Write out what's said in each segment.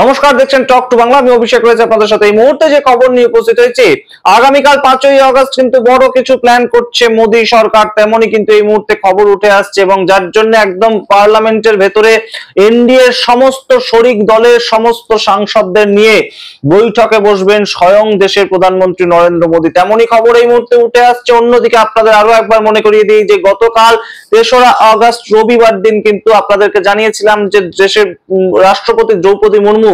নমস্কার, দেখছেন talk to Bangla. আমি অভিষেক রয়েছে আপনাদের সাথে। এই মুহূর্তে যে খবর নিয়ে উপস্থিত হয়েছে, আগামীকাল 5ই আগস্ট কিন্তু বড় কিছু প্ল্যান করছে মোদী সরকার। তেমনই কিন্তু এই মুহূর্তে খবর উঠে আসছে এবং যার জন্য একদম পার্লামেন্টের ভেতরে এনডিএর সমস্ত শরিক দলের সমস্ত সাংসদদের নিয়ে বৈঠকে বসবেন স্বয়ং দেশের প্রধানমন্ত্রী নরেন্দ্র মোদী। তেমনই খবর এই মুহূর্তে উঠে আসছে। অন্যদিকে আপনাদের আরো একবার মনে করিয়ে দিই যে গতকাল 3রা আগস্ট রবিবার দিন কিন্তু আপনাদেরকে জানিয়েছিলাম যে দেশের রাষ্ট্রপতি দ্রৌপদী মুর্মু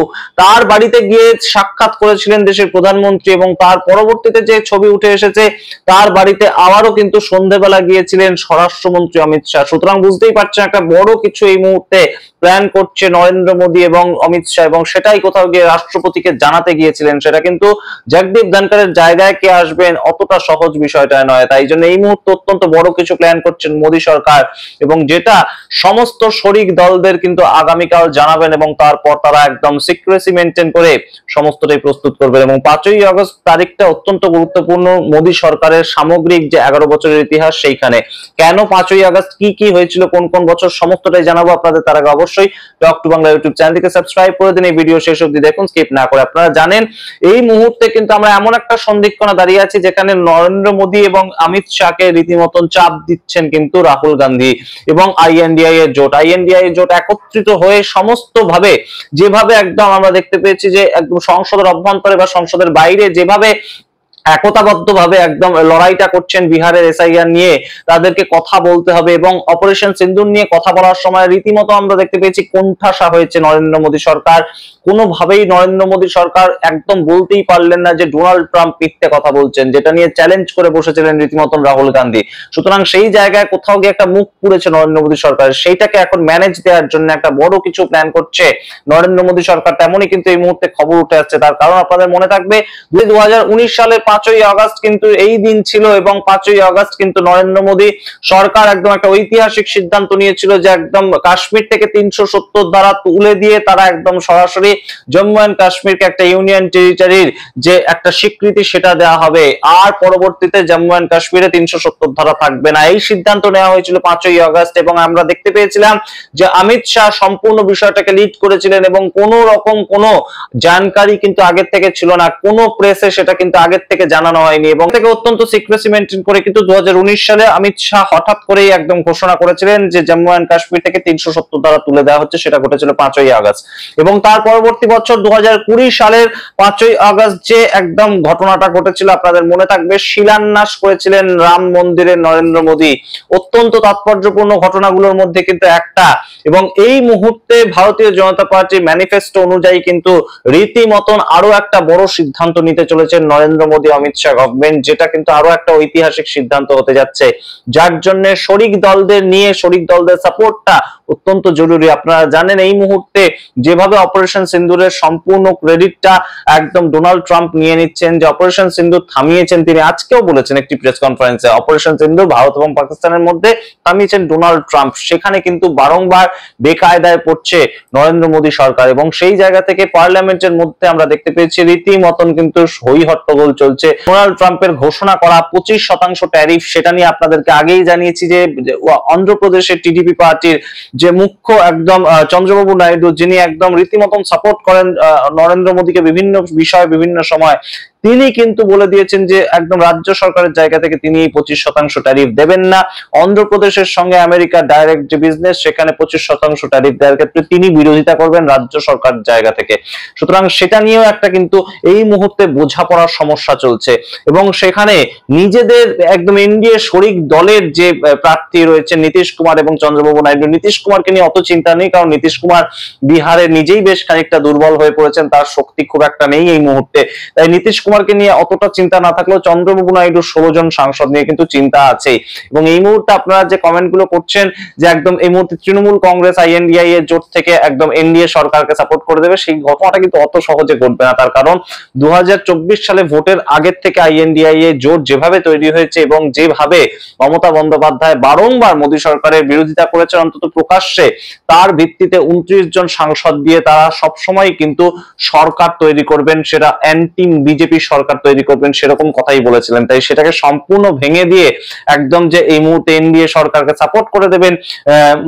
তার বাড়িতে গিয়ে সাক্ষাৎ করেছিলেন দেশের প্রধানমন্ত্রী এবং তার পরবর্তীতে যে ছবি উঠে এসেছে তার বাড়িতে আবারও কিন্তু সন্ধ্যেবেলা গিয়েছিলেন স্বরাষ্ট্রমন্ত্রী অমিত শাহ। সুতরাং বুঝতেই পারছেন একটা বড় কিছু এই মুহূর্তে প্ল্যান করছে নরেন্দ্র মোদী এবং অমিত শাহ, এবং সেটাই কোথাও গিয়ে রাষ্ট্রপতিকে জানাতে গিয়েছিলেন। সেটা কিন্তু জগদীপ ধনখড়ের জায়গায় কে আসবেন অতটা সহজ বিষয়টা নয়। তাই জন্য এই মুহূর্তে অত্যন্ত বড় কিছু প্ল্যান করছেন মোদী সরকার, এবং যেটা সমস্ত শরিক দলদের কিন্তু আগামীকাল জানাবেন এবং তারপর তারা একদম সিক্রেসি মেনটেন করে সমস্তটাই প্রস্তুত করবেন। এবং 5ই আগস্ট তারিখটা অত্যন্ত গুরুত্বপূর্ণ মোদী সরকারের সামগ্রিক যে 11 বছরের ইতিহাস সেইখানে। কেন 5ই আগস্ট, কি কি হয়েছিল, কোন কোন বছর, সমস্তটাই জানাবো আপনাদের। তার আগে অবশ্যই টক টু বাংলা ইউটিউব চ্যানেলটিকে সাবস্ক্রাইব করে দিন। এই ভিডিও শেষ অবধি দেখুন, স্কিপ না করে। আপনারা জানেন এই মুহূর্তে কিন্তু আমরা এমন একটা সন্ধিক্ষণে দাঁড়িয়ে আছি যেখানে নরেন্দ্র মোদী এবং অমিত শাহকে রীতিমতন চাপ দিচ্ছেন কিন্তু রাহুল গান্ধী এবং আইএনডিআই এর জোট। আইএনডিআই এর জোট একত্রিত হয়ে সমস্ত ভাবে যেভাবে একদম আমরা দেখতে পেয়েছি যে একদম সংসদের অভ্যন্তরে বা সংসদের বাইরে যেভাবে একতাবদ্ধ ভাবে একদম লড়াইটা করছেন বিহারের এসআইআর নিয়ে, তাদেরকে কথা বলতে হবে। এবং অপারেশন সিন্দুর নিয়ে কথা বলার সময় রীতিমতো আমরা দেখতে পেয়েছি কোণঠাসা হয়েছে নরেন্দ্র মোদী সরকার। কোনোভাবেই নরেন্দ্র মোদী সরকার একদম বলতেই পারলেন না যে ডোনাল্ড ট্রাম্প মিথ্যে কথা বলছেন, যেটা নিয়ে চ্যালেঞ্জ করে বসেছিলেন রীতিমতন রাহুল গান্ধী। সুতরাং সেই জায়গায় কোথাও গিয়ে একটা মুখ পুড়েছে নরেন্দ্র মোদী সরকার। সেইটাকে এখন ম্যানেজ দেওয়ার জন্য একটা বড় কিছু প্ল্যান করছে নরেন্দ্র মোদী সরকার। তেমনই কিন্তু এই মুহূর্তে খবর উঠে আসছে। তার কারণ আপনাদের মনে থাকবে 2019 সালের 5ই আগস্ট কিন্তু এই দিন ছিল, এবং 5ই আগস্ট কিন্তু নরেন্দ্র মোদী সরকার একদম একটা ঐতিহাসিক সিদ্ধান্ত নিয়েছিল যে একদম কাশ্মীর থেকে 370 ধারা তুলে দিয়ে তারা একদম সরাসরি জম্মু এন্ড কাশ্মীরকে একটা ইউনিয়ন টেরিটরির যে একটা স্বীকৃতি সেটা দেওয়া হবে, আর পরবর্তীতে জম্মু এন্ড কাশ্মীরে 370 ধারা থাকবে না। এই সিদ্ধান্ত নেওয়া হয়েছিল 5ই আগস্ট, এবং আমরা দেখতে পেয়েছিলাম যে অমিত শাহ সম্পূর্ণ বিষয়টাকে লিড করেছিলেন এবং কোনো রকম কোনো জানকারি কিন্তু আগের থেকে ছিল না, কোনো প্রেসে সেটা কিন্তু আগের থেকে জানানো হয়নি, এবং থেকে অত্যন্ত সিক্রেসি মেনটেন করে কিন্তু 2019 সালে অমিত শাহ হঠাৎ করেই একদম ঘোষণা করেছিলেন যে জম্মু এন্ড কাশ্মীর থেকে 370 ধারা তুলে দেওয়া হচ্ছে। সেটা ঘটেছিল 5ই আগস্ট, এবং তার পরবর্তী বছর 2020 সালের 5ই আগস্ট যে একদম ঘটনাটা ঘটেছিল আপনাদের মনে থাকবে, শিলান্যাস করেছিলেন রাম মন্দিরের নরেন্দ্র মোদী। অত্যন্ত তাৎপর্যপূর্ণ ঘটনাগুলোর মধ্যে কিন্তু একটা, এবং এই মুহূর্তে ভারতীয় জনতা পার্টির ম্যানিফেস্টো অনুযায়ী কিন্তু রীতিমতন আরো একটা বড় সিদ্ধান্ত নিতে চলেছেন নরেন্দ্র মোদী অমিত শাহ গভর্নমেন্ট, যেটা কিন্তু আরো একটা ঐতিহাসিক সিদ্ধান্ত হতে যাচ্ছে, যার জন্য শরিক দলদের নিয়ে শরিক দলদের সাপোর্টটা অত্যন্ত জরুরি। আপনারা জানেন এই মুহূর্তে যেভাবে অপারেশন সিন্দুরের সম্পূর্ণ ক্রেডিটটা একদম ডোনাল্ড ট্রাম্প নিয়ে নিচ্ছেন, যে অপারেশন সিন্দুর থামিয়েছেন তিনি। আজকেও বলেছেন একটি প্রেস কনফারেন্সে, অপারেশন সিন্দুর ভারত এবং পাকিস্তানের মধ্যে থামিয়েছেন ডোনাল্ড ট্রাম্প। সেখানে কিন্তু বারংবার বেকায়দায় পড়ছে নরেন্দ্র মোদী সরকার, এবং সেই জায়গা থেকে পার্লামেন্টের মধ্যে আমরা দেখতে পেয়েছি রীতিমতন কিন্তু হই হট্টগোল চলছে। ডোনাল্ড ট্রাম্পের ঘোষণা করা 25% ট্যারিফ, সেটা নিয়ে আপনাদেরকে আগেই জানিয়েছি যে অন্ধ্রপ্রদেশের টিডিপি পার্টির যে মুখ্য একদম চন্দ্রবাবু নাইডু, যিনি একদম রীতিমতন সাপোর্ট করেন নরেন্দ্র মোদীকে বিভিন্ন বিষয় বিভিন্ন সময়, তিনি কিন্তু বলে দিয়েছেন যে একদম রাজ্য সরকারের জায়গা থেকে তিনি 25% ট্যারিফ দেবেন না। অন্ধ্রপ্রদেশের সঙ্গে আমেরিকার ডাইরেক্ট যে বিজনেস, সেখানে 25% ট্যারিফ দেওয়ার ক্ষেত্রে তিনি বিরোধিতা করবেন রাজ্য সরকার জায়গা থেকে। সুতরাং সেটা নিয়েও একটা কিন্তু এই মুহূর্তে বোঝাপড়ার সমস্যা চলছে, এবং সেখানে নিজেদের একদম এনডিএ শরিক দলের যে প্রার্থী রয়েছে নীতিশ কুমার এবং চন্দ্রবাবু নাইডু, নীতিশ কুমারকে নিয়ে অত চিন্তা নেই, কারণ নীতিশ কুমার বিহারে নিজেই বেশ খানিকটা দুর্বল হয়ে পড়েছেন, তার শক্তি খুব একটা নেই এই মুহূর্তে। তাই নীতিশ কুমারকে নিয়ে অতটা চিন্তা না থাকলেও চন্দ্রবাবু নাইডু 16 জন সাংসদ নিয়ে কিন্তু চিন্তা আছে। এবং এই মুহূর্তে আপনারা যে কমেন্ট গুলো করছেন যে একদম এই মুহূর্তে তৃণমূল কংগ্রেস আইএনডিআই এর জোট থেকে একদম এনডিএ সরকারকে সাপোর্ট করে দেবে, সেই ঘটনাটা কিন্তু অত সহজে ঘটবে না। তার কারণ 2024 সালে ভোটের আগের থেকে আইএনডিআই এর জোট যেভাবে তৈরি হয়েছে এবং যেভাবে মমতা বন্দ্যোপাধ্যায় বারংবার মোদী সরকারের বিরোধিতা করেছেন অন্তত প্রকাশ্যে, তার ভিত্তিতে 29 জন সাংসদ দিয়ে তারা সবসময় কিন্তু সরকার তৈরি করবেন, সেটা অ্যান্টি বিজেপি সরকার তৈরি করবেন সেরকম কথাই বলেছিলেন। তাই সেটাকে সম্পূর্ণ ভেঙে দিয়ে একদম যে এই মুহূর্তে এনডিএ সরকারকে সাপোর্ট করে দেবেন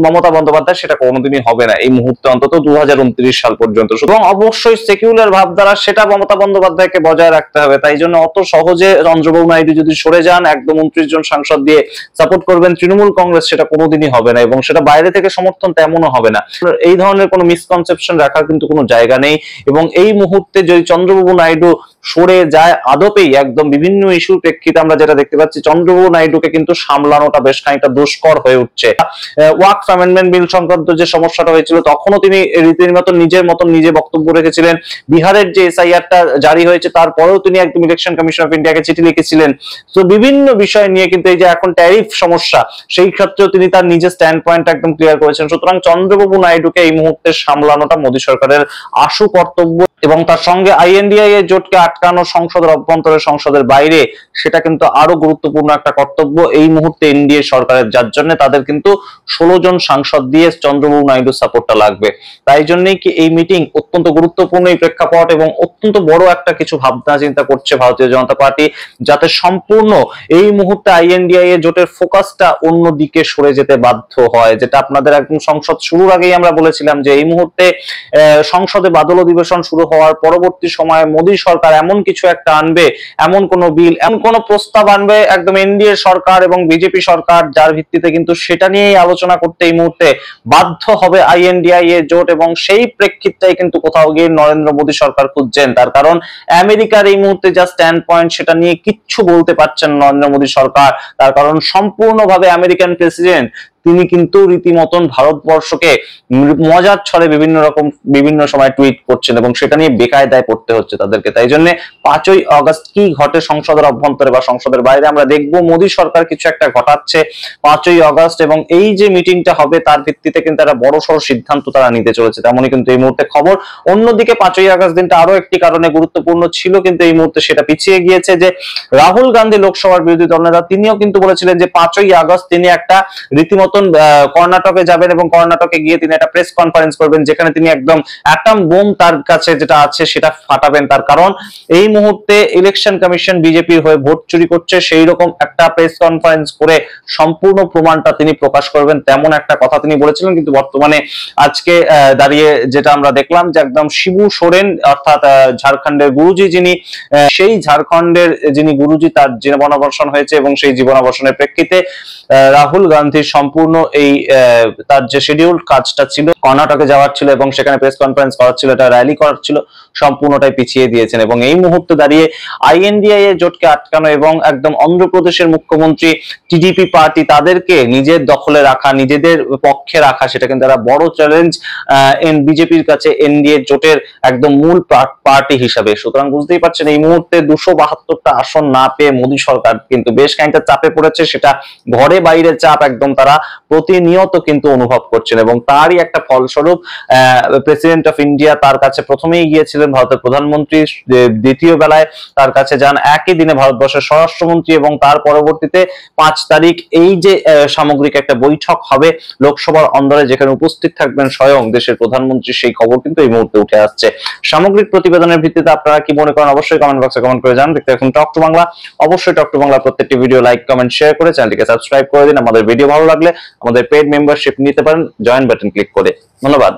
মমতা বন্দ্যোপাধ্যায়, সেটা কোনোদিনই হবে না এই মুহূর্তে, অন্তত 2029 সাল পর্যন্ত। সুতরাং অবশ্যই সেকুলার ভাবধারা সেটা মমতা বন্দ্যোপাধ্যায়কে বজায় রাখতে হবে। তাই জন্য অত সহজে চন্দ্রবাবু নাইডু যদি সরে যান, একদম 29 জন সাংসদ দিয়ে সাপোর্ট করবেন তৃণমূল কংগ্রেস, সেটা কোনোদিনই হবে না এবং সেটা বাইরে থেকে সমর্থন তেমনও হবে না। এই ধরনের কোনো মিসকনসেপশন রাখার কিন্তু কোনো জায়গা নেই। এবং এই মুহূর্তে যদি চন্দ্রবাবু নাইডু সরে যায় আদপেই একদম বিভিন্ন ইস্যুর প্রেক্ষিতে আমরা যেটা দেখতে পাচ্ছি, চন্দ্রবাবু নাইডুকে কিন্তু সামলানোটা বেশ খানিকটা দুষ্কর হয়ে উঠছে। ওয়াকফ অ্যামেন্ডমেন্ট বিল সংক্রান্ত যে সমস্যাটা হয়েছিল তখনও তিনি রীতির মতন নিজে বক্তব্য রেখেছিলেন। বিহারের যে এসআইআরটা জারি হয়েছে তারপরেও তিনি একদম ইলেকশন কমিশন অফ ইন্ডিয়াকে চিঠি লিখেছিলেন। তো বিভিন্ন বিষয় নিয়ে কিন্তু এই যে এখন ট্যারিফ সমস্যা, সেই ক্ষেত্রেও তিনি তার নিজের স্ট্যান্ড পয়েন্ট একদম ক্লিয়ার করেছেন। সুতরাং চন্দ্রবাবু নাইডুকে এই মুহূর্তে সামলানোটা মোদী সরকারের আশু কর্তব্য এবং তার সঙ্গে আইএনডিআই এর জোটকে আটকানো সংসদের অভ্যন্তরে সংসদের বাইরে, সেটা কিন্তু আরো গুরুত্বপূর্ণ একটা কর্তব্য এই মুহূর্তে এনডিএ সরকারের, যার জন্য তাদের কিন্তু 16 জন সাংসদ দিয়ে চন্দ্রবাবু নাইডুর সাপোর্টটা লাগবে। তাই জন্যই কি এই মিটিং অত্যন্ত গুরুত্বপূর্ণ এই প্রেক্ষাপট এবং অত্যন্ত বড় একটা কিছু ভাবনা চিন্তা করছে ভারতীয় জনতা পার্টি, যাতে সম্পূর্ণ এই মুহূর্তে আইএনডিআই এর জোটের ফোকাসটা অন্যদিকে সরে যেতে বাধ্য হয়। যেটা আপনাদের একদম সংসদ শুরুর আগেই আমরা বলেছিলাম যে এই মুহূর্তে সংসদে বাদল অধিবেশন শুরু হওয়ার পরবর্তী সময়ে মোদী সরকার এমন কিছু একটা আনবে, এমন কোন বিল, এমন কোন প্রস্তাব আনবে একদম এনডিএ সরকার এবং বিজেপি সরকার, যার ভিত্তিতে কিন্তু সেটা নিয়েই আলোচনা করতে এই মুহূর্তে বাধ্য হবে আইএনডিআই এর জোট। এবং সেই প্রেক্ষিতটাই কিন্তু কোথাও গিয়ে নরেন্দ্র মোদী সরকার খুঁজছেন। তার কারণ আমেরিকার এই মুহূর্তে যা স্ট্যান্ড পয়েন্ট সেটা নিয়ে কিচ্ছু বলতে পারছেন নরেন্দ্র মোদী সরকার। তার কারণ সম্পূর্ণভাবে আমেরিকান প্রেসিডেন্ট তিনি কিন্তু রীতিমতন ভারতবর্ষকে মজার ছলে বিভিন্ন সময় টুইট করছেন এবং সেটা নিয়ে বেকায়দায় পড়তে হচ্ছে তাদেরকে। তাই জন্য 5ই আগস্ট কি ঘটে সংসদের অভ্যন্তরে বা সংসদের বাইরে আমরা দেখবো। মোদী সরকার কিছু একটা ঘটাচ্ছে 5ই আগস্ট এবং এই যে মিটিংটা হবে তার ভিত্তিতে কিন্তু একটা বড়সড় সিদ্ধান্ত তারা নিতে চলেছে, তেমনই কিন্তু এই মুহূর্তে খবর। অন্যদিকে 5ই আগস্ট দিনটা আরো একটি কারণে গুরুত্বপূর্ণ ছিল, কিন্তু এই মুহূর্তে সেটা পিছিয়ে গিয়েছে। যে রাহুল গান্ধী লোকসভার বিরোধী দলনেতা, তিনিও কিন্তু বলেছিলেন যে 5ই আগস্ট তিনি একটা রীতিমতো কর্ণাটকে যাবেন এবং কর্ণাটকে গিয়ে তিনি একটা প্রেস কনফারেন্স করবেন, যেখানে তিনি একদম অ্যাটম বোম তার কাছে যেটা আছে সেটা ফাটাবেন। তার কারণ এই মুহূর্তে ইলেকশন কমিশন বিজেপির হয়ে ভোট চুরি করছে, সেই রকম একটা প্রেস কনফারেন্স করে সম্পূর্ণ প্রমাণটা তিনি প্রকাশ করবেন, তেমন একটা কথা তিনি বলেছিলেন। কিন্তু বর্তমানে আজকে দাঁড়িয়ে যেটা আমরা দেখলাম যে একদম শিবু সোরেন অর্থাৎ ঝাড়খণ্ডের গুরুজি, যিনি সেই ঝাড়খণ্ডের যিনি গুরুজি, তার জীবনাবসান হয়েছে এবং সেই জীবনাবসানের প্রেক্ষিতে রাহুল গান্ধীর সম্পূর্ণ এই তার যে শিডিউল কাজটা ছিল, কর্ণাটকে যাওয়ার ছিল এবং সেখানে প্রেস কনফারেন্স করার ছিল, এটা র্যালি করার ছিল, সম্পূর্ণটাই পিছিয়ে দিয়েছেন। এবং এই মুহূর্তে দাঁড়িয়ে আইএনডিআই এর জোটকে আটকানো এবং একদম অন্ধ্রপ্রদেশের মুখ্যমন্ত্রী টিডিপি পার্টি তাদেরকে নিজের দখলে রাখা, নিজেদের পক্ষে রাখা, সেটা কিন্তু একটা বড় চ্যালেঞ্জ বিজেপির কাছে এনডিএ জোটের একদম মূল পার্টি হিসাবে। সুতরাং বুঝতেই পারছেন এই মুহূর্তে 272টা আসন না পেয়ে মোদী সরকার কিন্তু বেশ খানিকটা চাপে পড়েছে। সেটা ঘরে বাইরে চাপ একদম তারা প্রতিনিয়ত কিন্তু অনুভব করছেন এবং তারই একটা ফলস্বরূপ প্রেসিডেন্ট অফ ইন্ডিয়া তার কাছে প্রথমেই গিয়েছিলেন ভারতের প্রধানমন্ত্রী, দ্বিতীয় বেলায় তার কাছে যান একই দিনে ভারতবর্ষের স্বরাষ্ট্রমন্ত্রী এবং তার পরবর্তীতে 5 তারিখ এই যে সামগ্রিক একটা বৈঠক হবে লোকসভার অন্দরে, যেখানে উপস্থিত থাকবেন স্বয়ং দেশের প্রধানমন্ত্রী, সেই খবর কিন্তু এই মুহূর্তে উঠে আসছে। সামগ্রিক প্রতিবেদনের ভিত্তিতে আপনারা কি মনে করেন অবশ্যই কমেন্ট বক্সে কমেন্ট করে জানান। দেখতে এখন টক টু বাংলা, অবশ্যই টক টু বাংলা প্রত্যেকটি ভিডিও লাইক কমেন্ট শেয়ার করে চ্যানেলটিকে সাবস্ক্রাইব করে দিন। আমাদের ভিডিও ভালো লাগলে আমাদের পেইড মেম্বারশিপ নিতে পারেন জয়েন বাটন ক্লিক করে। ধন্যবাদ।